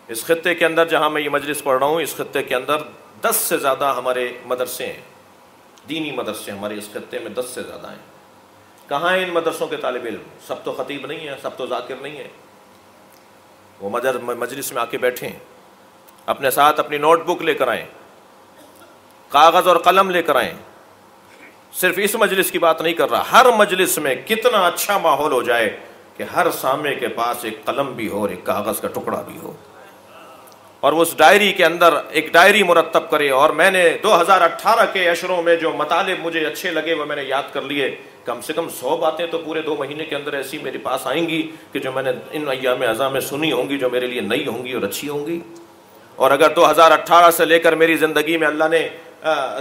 اس خطے کے اندر جہاں میں یہ مجلس پڑھ رہا ہوں، اس خطے کے اندر 10 سے زیادہ ہمارے مدرسے ہیں، دینی مدرسے ہمارے اس خطے میں 10 سے زیادہ ہیں۔ کہاں ہیں ان مدرسوں کے طالب علم؟ سب تو خطیب نہیں ہیں، سب تو ذاکر نہیں ہیں۔ وہ مجلس میں آ کے بیٹھیں، اپنے ساتھ اپنی نوٹ بک لے کر آئیں، کاغذ اور قلم لے کر آئیں۔ صرف اس مجلس کی بات نہیں کر رہا، ہر مجلس میں کتنا اچھا ماحول ہو جائے کہ ہر سامع کے پاس ایک قلم بھی ہو اور ایک کاغذ کا ٹکڑا بھی ہو، اور اس ڈائری کے اندر ایک ڈائری مرتب کرے۔ اور میں نے 2018 کے اشروں میں جو مطالب مجھے اچھے لگے وہ میں نے یاد کر لیے۔ کم سے کم 100 باتیں تو پورے 2 مہینے کے اندر ایسی میرے پاس آئیں گی کہ جو میں نے ان ایام اعظام میں سنی ہوں گی، جو میرے لیے نئی ہوں گی اور اچھی ہوں گی۔ اور اگر 2018 سے لے کر میری زندگی میں اللہ نے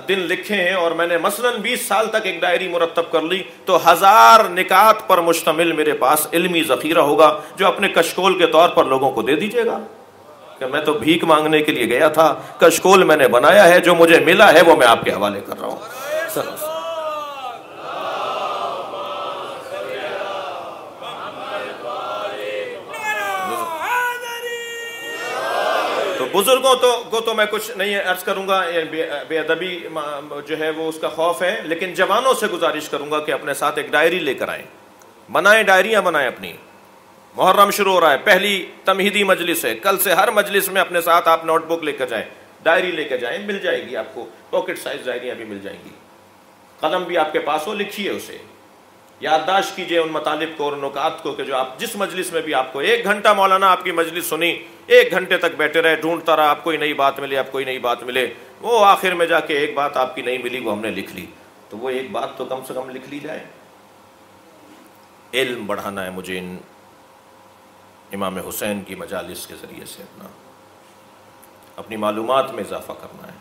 دن لکھے ہیں اور میں نے مثلاً 20 سال تک ایک ڈائری مرتب کر لی، تو 1000 نکات پر مشتمل میرے پاس علمی ذخیرہ ہوگا جو اپنے کشکول کے طور پر لوگوں کو دے دیجیے گا کہ میں تو بھیک مانگنے کے لیے گیا تھا، کشکول میں نے بنایا ہے، جو مجھے ملا ہے وہ میں آپ کے حوالے کر رہا ہوں۔ بزرگوں کو تو میں کچھ نہیں عرض کروں گا، بے ادبی جو ہے وہ اس کا خوف ہے، لیکن جوانوں سے گزارش کروں گا کہ اپنے ساتھ ایک ڈائری لے کر آئیں، بنائیں، ڈائریاں بنائیں اپنی۔ محرم شروع ہو رہا ہے، پہلی تمہیدی مجلس ہے، کل سے ہر مجلس میں اپنے ساتھ آپ نوٹ بک لے کر جائیں، ڈائری لے کر جائیں، مل جائے گی آپ کو، پاکٹ سائز ڈائریاں بھی مل جائیں گی، قلم بھی آپ کے پاس ہو، لکھیے اسے، یادداشت کیجئے ان مطالب کو اور نکات کو کہ جو آپ جس مجلس میں بھی آپ کو 1 گھنٹہ مولانا آپ کی مجلس سنی، 1 گھنٹے تک بیٹھے رہے، ڈھونڈتا رہا، آپ کوئی نئی بات ملے، آپ کوئی نئی بات ملے، وہ آخر میں جا کے ایک بات آپ کی نہیں ملی، وہ ہم نے لکھ لی، تو وہ ایک بات تو کم سے کم لکھ لی جائے۔ علم بڑھانا ہے مجھے ان امام حسین کی مجالس کے ذریعے سے، اپنی معلومات میں اضافہ کرنا ہے۔